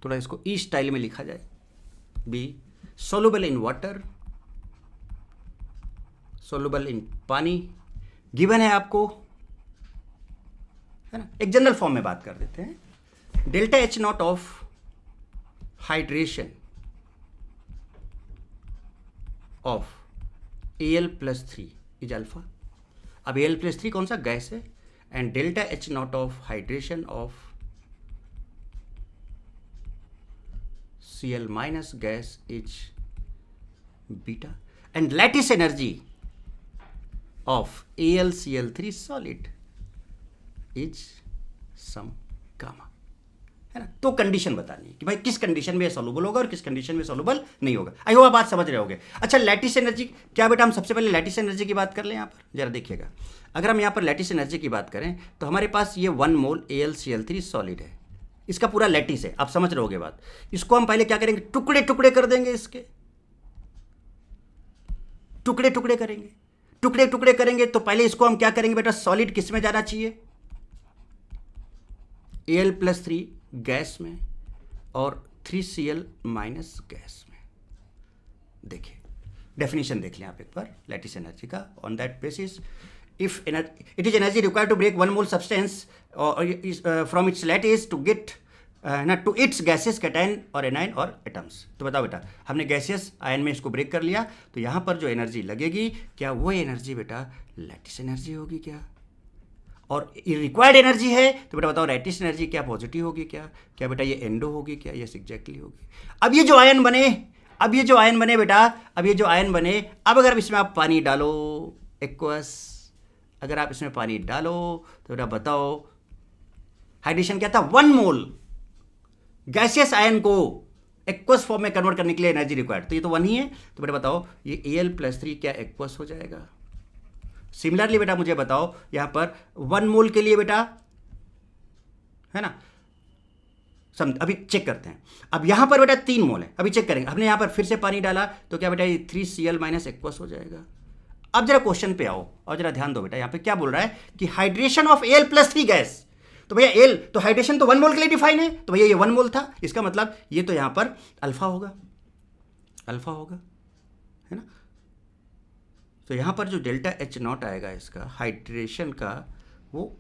थोड़ा इसको ई स्टाइल में लिखा जाए, be soluble in water, soluble in pani, given है आपको, है ना, एक जनरल फॉर्म में बात कर देते हैं। Delta H not of hydration of Al+3 is alpha. अब Al+3 कौन सा गैस है, and delta H not of hydration of Cl minus gas is beta, and lattice energy of AlCl3 solid is some gamma, है ना। तो condition बतानी है कि भाई किस कंडीशन में सॉल्युबल होगा और किस कंडीशन में सॉल्युबल नहीं होगा। आई होप आप बात समझ रहे होगे। अच्छा लैटिस एनर्जी क्या बेटा, हम सबसे पहले लैटिस एनर्जी की बात कर लें। यहाँ पर जरा देखिएगा, अगर हम यहाँ पर लैटिस एनर्जी की बात करें तो हमारे पास ये 1 मोल AlCl3 सॉलिड है, इसका पूरा लैटिस है, आप समझ रहे होगे बात। इसको हम पहले क्या करेंगे, टुकड़े टुकड़े कर देंगे, इसके टुकड़े टुकड़े करेंगे, टुकड़े टुकड़े करेंगे। तो पहले इसको हम क्या करेंगे बेटा, सॉलिड किस में जाना चाहिए, Al+3 गैस में और 3Cl माइनस गैस में। देखिए डेफिनेशन देख लें आप एक बार लैटिस एनर्जी का। On that basis if it is energy required to break 1 mole substance from its lattice to get to its gaseous cation और anion और atoms। तो बताओ बेटा, हमने गैसियस आयन में इसको ब्रेक कर लिया, तो यहाँ पर जो एनर्जी लगेगी क्या वो एनर्जी बेटा लैटिस एनर्जी होगी क्या, और रिक्वायर्ड एनर्जी है तो बेटा बताओ लैटिस एनर्जी क्या पॉजिटिव होगी क्या बेटा ये एंडो होगी क्या, यस एग्जैक्टली होगी। अब ये जो आयन बने बेटा, अब ये जो आयन बने, अब अगर इसमें आप पानी डालो एक्वस, अगर आप इसमें पानी डालो तो बेटा बताओ हाइड्रेशन क्या था, 1 मोल गैसियस आयन को एक्वस फॉर्म में कन्वर्ट करने के लिए एनर्जी रिक्वायर्ड, तो ये तो 1 ही है। तो बेटा बताओ ये Al+3 क्या एक्वस हो जाएगा। सिमिलरली बेटा मुझे बताओ यहां पर 1 मोल के लिए बेटा, है ना, अभी चेक करते हैं। अब यहां पर बेटा 3 मोल है, अभी चेक करेंगे। हमने यहां पर फिर से पानी डाला तो क्या बेटा ये 3Cl माइनस एक्वस हो जाएगा। अब जरा क्वेश्चन पे आओ और जरा ध्यान दो बेटा, यहां पे क्या बोल रहा है कि हाइड्रेशन ऑफ Al+3 गैस, तो भैया एल तो हाइड्रेशन तो 1 मोल के लिए डिफाइन है, तो भैया ये 1 मोल था, इसका मतलब ये तो यहां पर अल्फा होगा, है ना। तो यहां पर जो डेल्टा H नॉट आएगा इसका हाइड्रेशन का, वो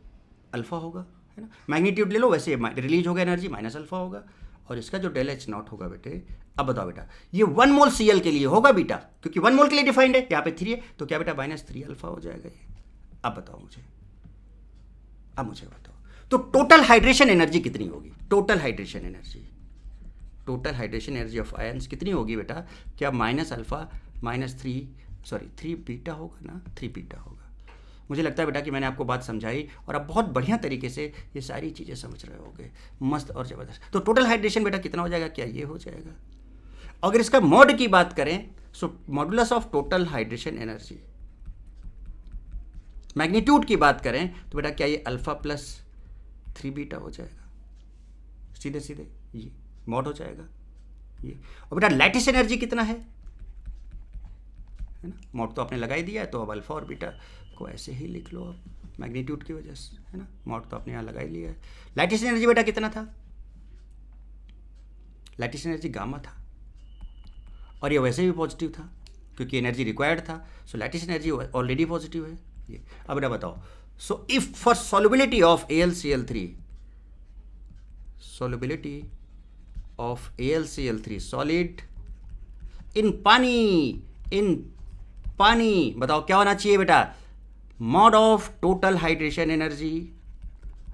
अल्फा होगा, है ना। मैग्नीट्यूड ले लो, वैसे रिलीज होगा एनर्जी माइनस अल्फा होगा, और इसका जो डेल एच नॉट होगा बेटे, अब बताओ बेटा, ये 1 मोल Cl के लिए होगा बेटा, क्योंकि 1 मोल के लिए डिफाइंड है, यहाँ पे 3 है, तो क्या बेटा -3 अल्फा हो जाएगा ये। अब बताओ मुझे, अब मुझे बताओ, तो टोटल हाइड्रेशन एनर्जी कितनी होगी? Total hydration energy of ions कितनी होगी बेटा? क्या -अल्फा -3 बीटा होगा ना, 3 बीटा होगा। मुझे लगता है बेटा कि मैंने आपको बात समझाई और आप बहुत बढ़िया तरीके से ये सारी चीज़ें समझ रहे होगे, मस्त और ज़बरदस्त। तो टोटल हाइड्रेशन बेटा कितना हो जाएगा? क्या ये हो जाएगा? अगर इसका मॉड की बात करें, so modulus of total hydration energy, magnitude की बात करें तो बेटा क्या ये अल्फा प्लस 3 बीटा हो जाएगा, सीधे सीधे ये मॉड हो जाएगा ये। और बेटा लैटिस एनर्जी कितना है ना, मॉड तो आपने लगा ही दिया है, तो अब अल्फा और बीटा को ऐसे ही लिख लो आप, मैग्नीट्यूड की वजह से, है ना, मॉड तो आपने यहाँ लगा ही लिया है। लैटिस एनर्जी बेटा कितना था? लैटिस एनर्जी गामा था, और ये वैसे भी पॉजिटिव था क्योंकि एनर्जी रिक्वायर्ड था, सो लैटिस एनर्जी ऑलरेडी पॉजिटिव है ये। अब बेटा बताओ, so if for solubility of AlCl3, solubility of AlCl3 solid in पानी, बताओ क्या होना चाहिए बेटा? Mod of total hydration energy,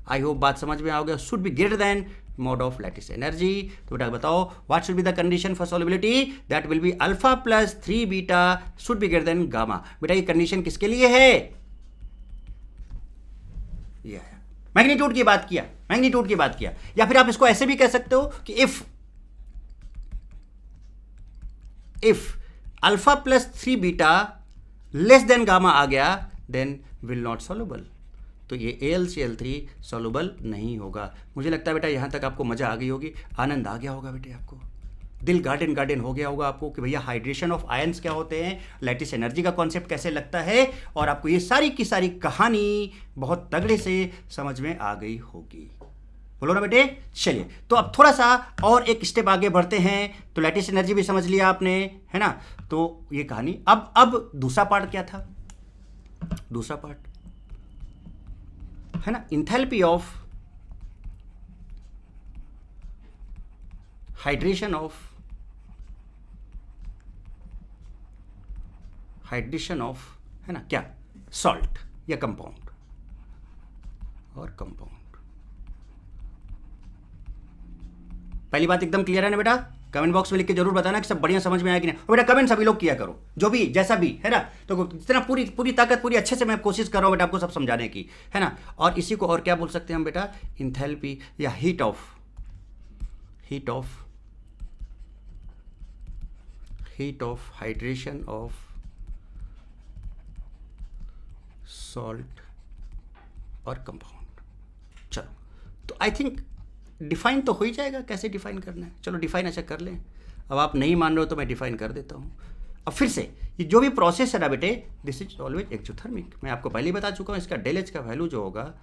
I hope बात समझ में आओगे, should be greater then mod of lattice energy. तो बेटा बताओ, what should be the condition for solubility? That will be alpha plus 3 beta should be greater than gamma. बेटा ये condition किसके लिए है? ये है, मैग्नीट्यूड की बात किया, या फिर आप इसको ऐसे भी कह सकते हो कि if alpha plus 3 beta less than gamma आ गया, देन विल नॉट सॉल्युबल, तो ये AlCl3 सॉल्युबल नहीं होगा। मुझे लगता है बेटा यहाँ तक आपको मजा आ गई होगी, आनंद आ गया होगा बेटे, आपको दिल गार्डन हो गया होगा आपको कि भैया हाइड्रेशन ऑफ आयंस क्या होते हैं, लैटिस एनर्जी का कॉन्सेप्ट कैसे लगता है, और आपको ये सारी की सारी कहानी बहुत तगड़े से समझ में आ गई होगी, बोलो ना बेटे। चलिए, तो अब थोड़ा सा और एक स्टेप आगे बढ़ते हैं। तो लैटिस एनर्जी भी समझ लिया आपने, है ना, तो ये कहानी। अब दूसरा पार्ट क्या था? दूसरा पार्ट है ना, इंथैल्पी ऑफ हाइड्रेशन ऑफ है ना, क्या, सॉल्ट या कंपाउंड, और कंपाउंड। पहली बात एकदम क्लियर है ना बेटा? कमेंट बॉक्स में लिख के जरूर बताना कि सब बढ़िया समझ में आया कि नहीं। और बेटा कमेंट सभी लोग किया करो, जो भी जैसा भी है ना, तो जितना पूरी ताकत पूरी अच्छे से मैं कोशिश कर रहा हूँ बेटा आपको सब समझाने की, है ना। और इसी को और क्या बोल सकते हैं हम बेटा? इंथैल्पी या heat of hydration of salt और कंपाउंड। चलो, तो आई थिंक डिफाइन तो हो ही जाएगा, कैसे डिफाइन करना है। चलो डिफाइन अच्छा कर लें। अब आप नहीं मान रहे हो तो मैं डिफाइन कर देता हूँ। अब फिर से ये जो भी प्रोसेस है ना बेटे, दिस इज ऑलवेज एक्सोथर्मिक। मैं आपको पहले ही बता चुका हूँ, इसका डेल एच का वैल्यू जो होगा,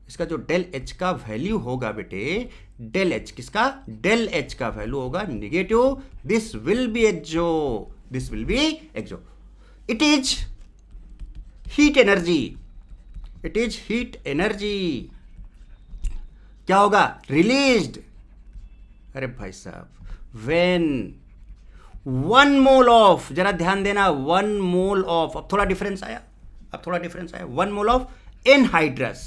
इसका जो डेल एच का वैल्यू होगा बेटे, डेल एच किसका? डेल एच का वैल्यू होगा negative. This will be exo, it is heat energy, क्या होगा? रिलीज्ड। अरे भाई साहब, व्हेन 1 मोल ऑफ, जरा ध्यान देना, 1 मोल ऑफ, अब थोड़ा डिफरेंस आया, 1 मोल ऑफ एनहाइड्रस,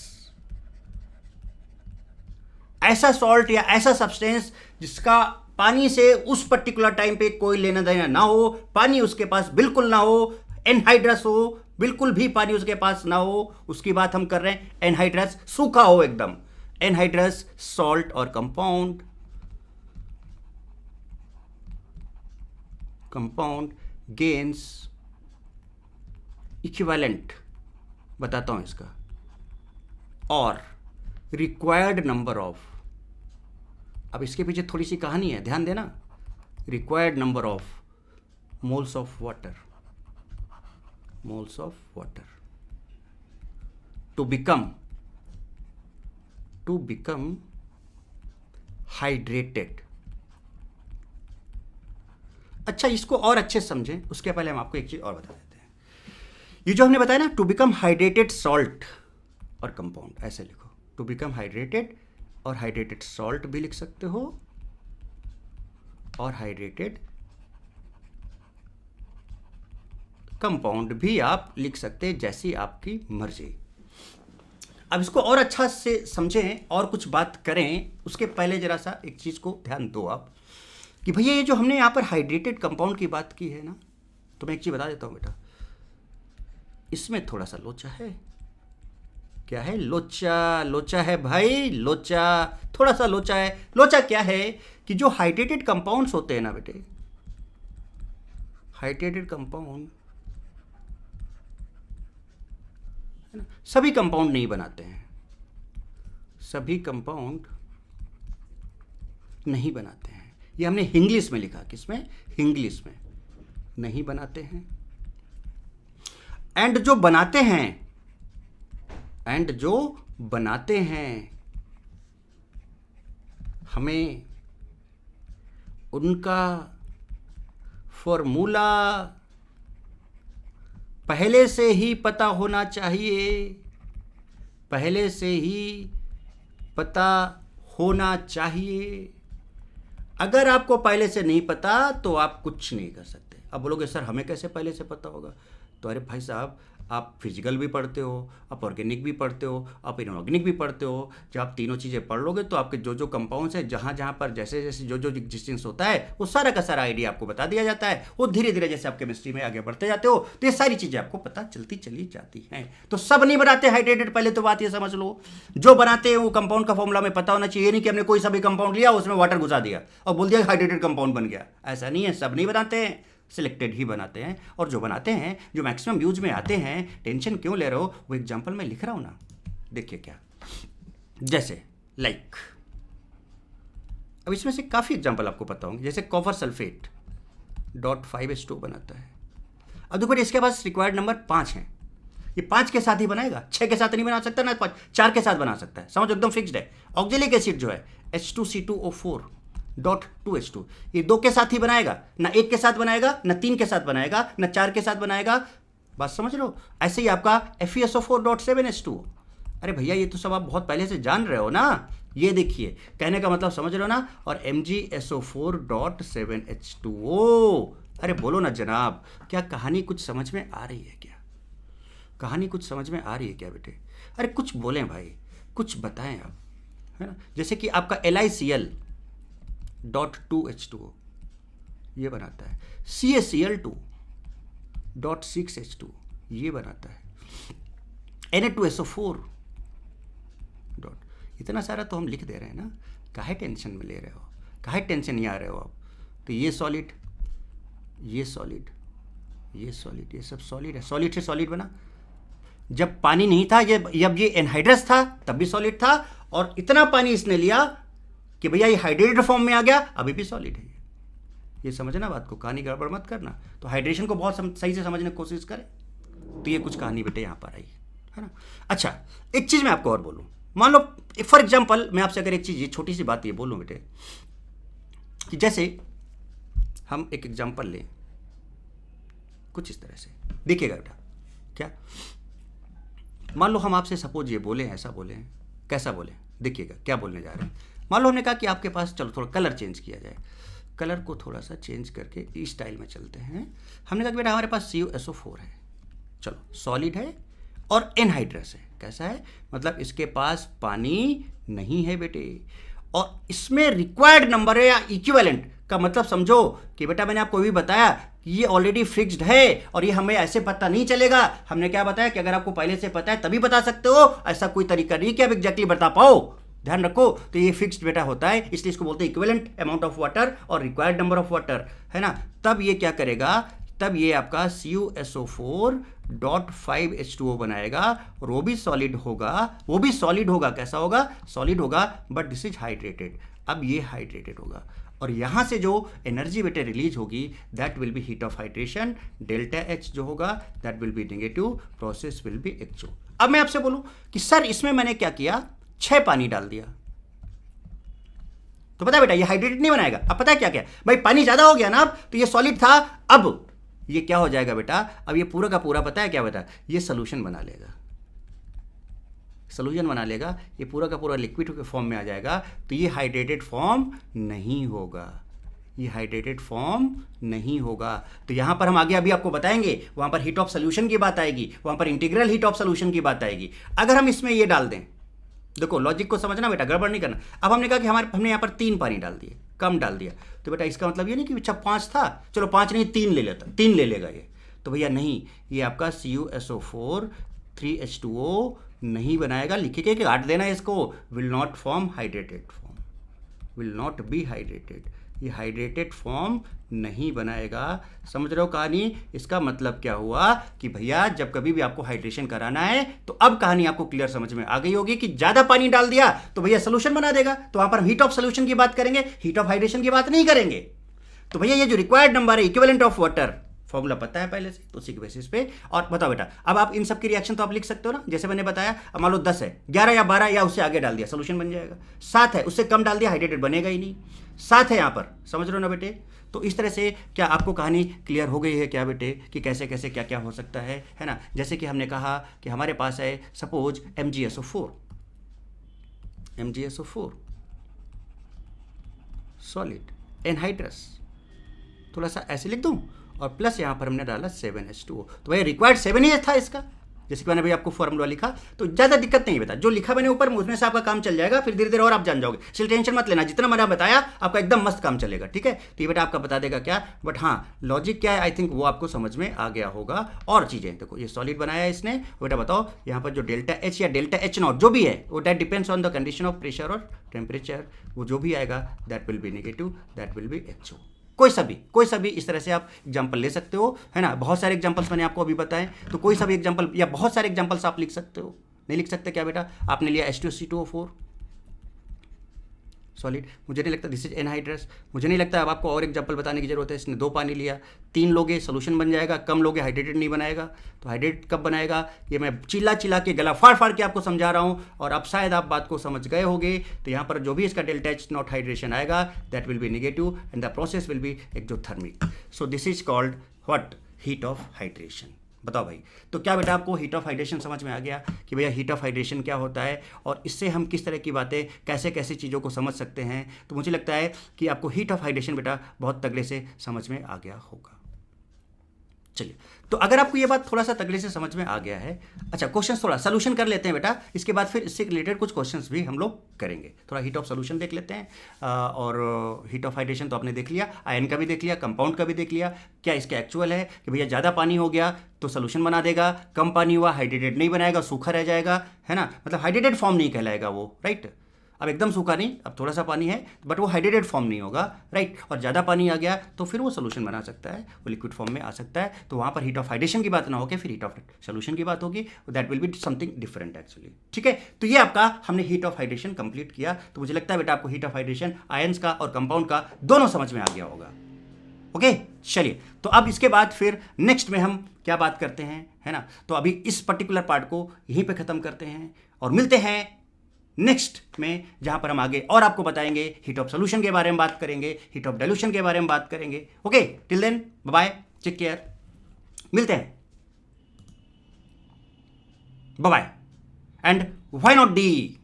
ऐसा सॉल्ट या ऐसा सब्सटेंस जिसका पानी से उस पर्टिकुलर टाइम पे कोई लेना देना ना हो, पानी उसके पास बिल्कुल ना हो, एनहाइड्रस हो, बिल्कुल भी पानी उसके पास ना हो, उसकी बात हम कर रहे हैं। एनहाइड्रस सूखा हो एकदम, एनहाइड्रस सॉल्ट और कंपाउंड गेन्स इक्विवेलेंट, बताता हूं इसका, और रिक्वायर्ड नंबर ऑफ, अब इसके पीछे थोड़ी सी कहानी है, ध्यान देना। Required number of moles of water to become hydrated. अच्छा, इसको और अच्छे से समझें उसके पहले हम आपको एक चीज और बता देते हैं। ये जो हमने बताया ना, टू बिकम हाइड्रेटेड सॉल्ट और कंपाउंड, ऐसे लिखो, टू बिकम हाइड्रेटेड, और हाइड्रेटेड सॉल्ट भी लिख सकते हो, और हाइड्रेटेड कंपाउंड भी आप लिख सकते हैं, जैसी आपकी मर्जी। अब इसको और अच्छा से समझें और कुछ बात करें, उसके पहले जरा सा एक चीज़ को ध्यान दो आप कि भैया ये जो हमने यहाँ पर हाइड्रेटेड कंपाउंड की बात की है ना, तो मैं एक चीज़ बता देता हूँ बेटा, इसमें थोड़ा सा लोचा है। क्या है? लोचा। लोचा है भाई, लोचा, थोड़ा सा लोचा है। लोचा क्या है कि जो हाइड्रेटेड कंपाउंड्स होते हैं ना बेटे, हाइड्रेटेड कंपाउंड है ना, सभी कंपाउंड नहीं बनाते हैं, सभी कंपाउंड नहीं बनाते हैं। ये हमने इंग्लिश में लिखा, किसमें? इंग्लिश में। नहीं बनाते हैं। एंड जो बनाते हैं, एंड जो बनाते हैं, हमें उनका फॉर्मूला पहले से ही पता होना चाहिए, पहले से ही पता होना चाहिए। अगर आपको पहले से नहीं पता तो आप कुछ नहीं कर सकते। अब बोलोगे सर हमें कैसे पहले से पता होगा? तो अरे भाई साहब, आप फिजिकल भी पढ़ते हो, आप ऑर्गेनिक भी पढ़ते हो, आप इनऑर्गेनिक भी पढ़ते हो। जब आप तीनों चीज़ें पढ़ लोगे तो आपके जो जो कंपाउंड्स हैं, जहाँ जहाँ पर जैसे जैसे जो जो एग्जिस्टेंस होता है, वो सारा का सारा आइडिया आपको बता दिया जाता है। वो धीरे धीरे जैसे आप केमिस्ट्री में आगे बढ़ते जाते हो तो ये सारी चीज़ें आपको पता चलती चली जाती हैं। तो सब नहीं बनाते हाइड्रेटेड, पहले तो बात ये समझ लो। जो बनाते हैं वो कंपाउंड का फॉर्मूला में पता होना चाहिए, नहीं कि हमने कोई सभी कंपाउंड लिया, उसमें वाटर घुसा दिया और बोल दिया हाइड्रेटेड कंपाउंड बन गया। ऐसा नहीं है, सब नहीं बनाते हैं, सिलेक्टेड ही बनाते हैं। और जो बनाते हैं, जो मैक्सिमम यूज में आते हैं, टेंशन क्यों ले रहे हो, वो एग्जांपल मैं लिख रहा हूं ना। देखिए क्या, जैसे लाइक, अब इसमें से काफ़ी एग्जांपल आपको पता होंगे। जैसे कॉपर सल्फेट .5H2 बनाता है। अब देखो इसके पास रिक्वायर्ड नंबर 5 है, ये 5 के साथ ही बनाएगा, 6 के साथ नहीं बना सकता ना, 4 के साथ बना सकता है। समझ, एकदम फिक्स्ड है। ऑक्जेलिक एसिड जो है H2C2O4 .2H2, ये 2 के साथ ही बनाएगा, ना 1 के साथ बनाएगा, ना 3 के साथ बनाएगा, ना 4 के साथ बनाएगा। बात समझ लो। ऐसे ही आपका FeSO4.7H2। अरे भैया ये तो सब आप बहुत पहले से जान रहे हो ना, ये देखिए, कहने का मतलब समझ रहे हो ना। और MgSO4.7H2O। अरे बोलो ना जनाब, क्या कहानी कुछ समझ में आ रही है? क्या कहानी कुछ समझ में आ रही है क्या बेटे? अरे कुछ बोलें भाई, कुछ बताएं आप, है ना। जैसे कि आपका LiCl.2H2O ये बनाता है, CaCl2.6H2 ये बनाता है, Na2SO4 इतना सारा तो हम लिख दे रहे हैं ना। काहे टेंशन में ले रहे हो, काहे टेंशन नहीं आ रहे हो आप? तो ये सॉलिड, ये सॉलिड, ये सॉलिड, ये सब सॉलिड है। सॉलिड से सॉलिड बना। जब पानी नहीं था, जब ये एनहाइड्रस था तब भी सॉलिड था, और इतना पानी इसने लिया कि भैया ये हाइड्रेटेड फॉर्म में आ गया, अभी भी सॉलिड है। ये समझना बात को, कहानी गड़बड़ मत करना। तो हाइड्रेशन को बहुत सही से समझने की कोशिश करें। तो ये कुछ कहानी बेटे यहाँ पर आई है ना। अच्छा, एक चीज़ मैं आपको और बोलूँ, मान लो फॉर एग्जाम्पल मैं आपसे अगर एक चीज़, ये छोटी सी बात ये बोलूँ बेटे, कि जैसे हम एक एग्जाम्पल लें कुछ इस तरह से, देखिएगा बेटा। क्या, मान लो हम आपसे सपोज ये बोले, ऐसा बोले, कैसा बोले, देखिएगा क्या बोलने जा रहे हैं। मान लो हमने कहा कि आपके पास, चलो थोड़ा कलर चेंज किया जाए, कलर को थोड़ा सा चेंज करके इस स्टाइल में चलते हैं। हमने कहा कि बेटा हमारे पास CuSO4 है, चलो सॉलिड है और एनहाइड्रस है। कैसा है? मतलब इसके पास पानी नहीं है बेटे, और इसमें रिक्वायर्ड नंबर है या इक्विवेलेंट का मतलब समझो कि बेटा मैंने आपको भी बताया कि ये ऑलरेडी फिक्स्ड है, और ये हमें ऐसे पता नहीं चलेगा। हमने क्या बताया कि अगर आपको पहले से पता है तभी बता सकते हो, ऐसा कोई तरीका नहीं कि आप एग्जैक्टली बता पाओ। ध्यान रखो। तो ये फिक्स्ड बेटा होता है, इसलिए इसको बोलते हैं इक्विवेलेंट अमाउंट ऑफ वाटर और रिक्वायर्ड नंबर ऑफ वाटर, है ना। तब ये क्या करेगा, तब ये आपका CuSO4.5H2O बनाएगा, और वो भी सॉलिड होगा, वो भी सॉलिड होगा। कैसा होगा? सॉलिड होगा, बट दिस इज हाइड्रेटेड। अब ये हाइड्रेटेड होगा, और यहाँ से जो एनर्जी बेटे रिलीज होगी, that will B heat of hydration. Delta H जो होगा that will be negative, process will B HO। अब मैं आपसे बोलूँ कि सर इसमें मैंने क्या किया, 6 पानी डाल दिया, तो पता है बेटा ये हाइड्रेटेड नहीं बनाएगा। अब पता है क्या क्या भाई, पानी ज्यादा हो गया ना, अब तो ये सॉलिड था, अब ये क्या हो जाएगा बेटा, अब ये पूरा का पूरा पता है क्या बेटा, ये सोल्यूशन बना लेगा, सोल्यूशन बना लेगा, ये पूरा का पूरा लिक्विड के फॉर्म में आ जाएगा। तो ये हाइड्रेटेड फॉर्म नहीं होगा, ये हाइड्रेटेड फॉर्म नहीं होगा। तो यहां पर हम आगे अभी आपको बताएंगे, वहां पर हीट ऑफ सोल्यूशन की बात आएगी, वहां पर इंटीग्रल हीट ऑफ सोल्यूशन की बात आएगी। अगर हम इसमें ये डाल दें, देखो लॉजिक को समझना बेटा, गड़बड़ नहीं करना। अब हमने कहा कि हमने यहाँ पर 3 पानी डाल दिए, कम डाल दिया, तो बेटा इसका मतलब ये नहीं कि अच्छा 5 था, चलो 5 नहीं 3 ले लेता, 3 ले लेगा ये। तो भैया नहीं, ये आपका CuSO4 3H2O नहीं बनाएगा। लिखिए कि काट देना इसको, will not form hydrated form, will not be hydrated, ये हाइड्रेटेड फॉर्म नहीं बनाएगा। समझ रहे हो कहानी? इसका मतलब क्या हुआ कि भैया जब कभी भी आपको हाइड्रेशन कराना है तो अब कहानी आपको क्लियर समझ में आ गई होगी कि ज्यादा पानी डाल दिया तो भैया सोल्यूशन बना देगा, तो वहां पर हीट ऑफ सोल्यूशन की बात करेंगे, हीट ऑफ हाइड्रेशन की बात नहीं करेंगे। तो भैया ये जो रिक्वायर्ड नंबर है इक्विवेलेंट ऑफ वाटर, फॉर्मूला पता है पहले से, तो उसी के बेसिस पे। और बताओ बेटा, अब आप इन सब की रिएक्शन तो आप लिख सकते हो ना, जैसे मैंने बताया, अब मान लो 10 है, 11 या 12 या उससे आगे डाल दिया, सोल्यूशन बन जाएगा। 7 है, उससे कम डाल दिया, हाइड्रेटेड बनेगा ही नहीं। 7 है यहाँ पर, समझ रहे हो ना बेटे? तो इस तरह से क्या आपको कहानी क्लियर हो गई है क्या बेटे, कि कैसे कैसे क्या क्या हो सकता है ना? जैसे कि हमने कहा कि हमारे पास है सपोज MgSO4 सॉलिड एनहाइड्रस, थोड़ा सा ऐसे लिख दूं, और प्लस यहाँ पर हमने डाला 7H2O। तो भाई रिक्वायर्ड 7 ही था इसका, जैसे कि मैंने भाई आपको फॉर्मूला लिखा, तो ज़्यादा दिक्कत नहीं बेटा, जो लिखा मैंने ऊपर उसमें से आपका काम चल जाएगा, फिर धीरे धीरे और आप जान जाओगे। इसलिए टेंशन मत लेना, जितना मैंने बताया आपका एकदम मस्त काम चलेगा, ठीक है? तो ये बेटा आपका बता देगा क्या, बट हाँ लॉजिक क्या है आई थिंक वो आपको समझ में आ गया होगा। और चीज़ें देखो, ये सॉलिड बनाया है इसने, बेटा बताओ यहाँ पर जो ΔH या ΔH0 जो भी है, वो that depends on the condition of pressure और टेम्परेचर, वो जो भी आएगा that will be negative, that will B HO। कोई सा भी इस तरह से आप एग्जाम्पल ले सकते हो, है ना? बहुत सारे एग्जाम्पल्स मैंने आपको अभी बताए, तो कोई सा भी एग्जाम्पल या बहुत सारे एग्जाम्पल्स आप लिख सकते हो। नहीं लिख सकते क्या बेटा? आपने लिया H2CO4 सॉलिड, मुझे नहीं लगता दिस इज एनहाइड्रस, मुझे नहीं लगता अब आपको और एग्जाम्पल बताने की जरूरत है। इसने 2 पानी लिया, 3 लोगे सोल्यूशन बन जाएगा, कम लोगे हाइड्रेटेड नहीं बनाएगा। तो हाइड्रेट कब बनाएगा, ये मैं चिल्ला चिल्ला के गला फाड़ फाड़ के आपको समझा रहा हूँ, और अब शायद आप बात को समझ गए होंगे। तो यहाँ पर जो भी इसका ΔH नॉट हाइड्रेशन आएगा that will be negative and the process will be exothermic. So this is called what, heat of hydration. बताओ भाई, तो क्या बेटा आपको हीट ऑफ हाइड्रेशन समझ में आ गया कि भैया हीट ऑफ हाइड्रेशन क्या होता है, और इससे हम किस तरह की बातें कैसे कैसे चीज़ों को समझ सकते हैं? तो मुझे लगता है कि आपको हीट ऑफ हाइड्रेशन बेटा बहुत तगड़े से समझ में आ गया होगा। चलिए, तो अगर आपको ये बात थोड़ा सा तगड़े से समझ में आ गया है, अच्छा क्वेश्चंस थोड़ा सोल्यूशन कर लेते हैं बेटा, इसके बाद फिर इससे रिलेटेड कुछ क्वेश्चंस भी हम लोग करेंगे। थोड़ा हीट ऑफ सोल्यूशन देख लेते हैं, और हीट ऑफ हाइड्रेशन तो आपने देख लिया, आयन का भी देख लिया, कंपाउंड का भी देख लिया। क्या इसका एक्चुअल है कि भैया ज़्यादा पानी हो गया तो सोल्यूशन बना देगा, कम पानी हुआ हाइड्रेटेड नहीं बनाएगा, सूखा रह जाएगा, है ना? मतलब हाइड्रेटेड फॉर्म नहीं कहलाएगा वो, राइट? अब एकदम सूखा नहीं, अब थोड़ा सा पानी है बट वो हाइड्रेटेड फॉर्म नहीं होगा, राइट? और ज़्यादा पानी आ गया तो फिर वो सोल्यूशन बना सकता है, वो लिक्विड फॉर्म में आ सकता है। तो वहाँ पर हीट ऑफ हाइड्रेशन की बात ना होकर फिर हीट ऑफ सोल्यूशन की बात होगी, that will be something different actually, ठीक है? तो ये आपका हमने हीट ऑफ हाइड्रेशन कंप्लीट किया। तो मुझे लगता है बेटा आपको हीट ऑफ हाइड्रेशन आयंस का और कंपाउंड का दोनों समझ में आ गया होगा। ओके, चलिए, तो अब इसके बाद फिर नेक्स्ट में हम क्या बात करते हैं, है ना? तो अभी इस पर्टिकुलर पार्ट को यहीं पे खत्म करते हैं और मिलते हैं नेक्स्ट में, जहां पर हम आगे और आपको बताएंगे, हीट ऑफ सोल्यूशन के बारे में बात करेंगे, हीट ऑफ डाइल्यूशन के बारे में बात करेंगे। Okay, till then bye, take care, मिलते हैं, bye bye, and why not D.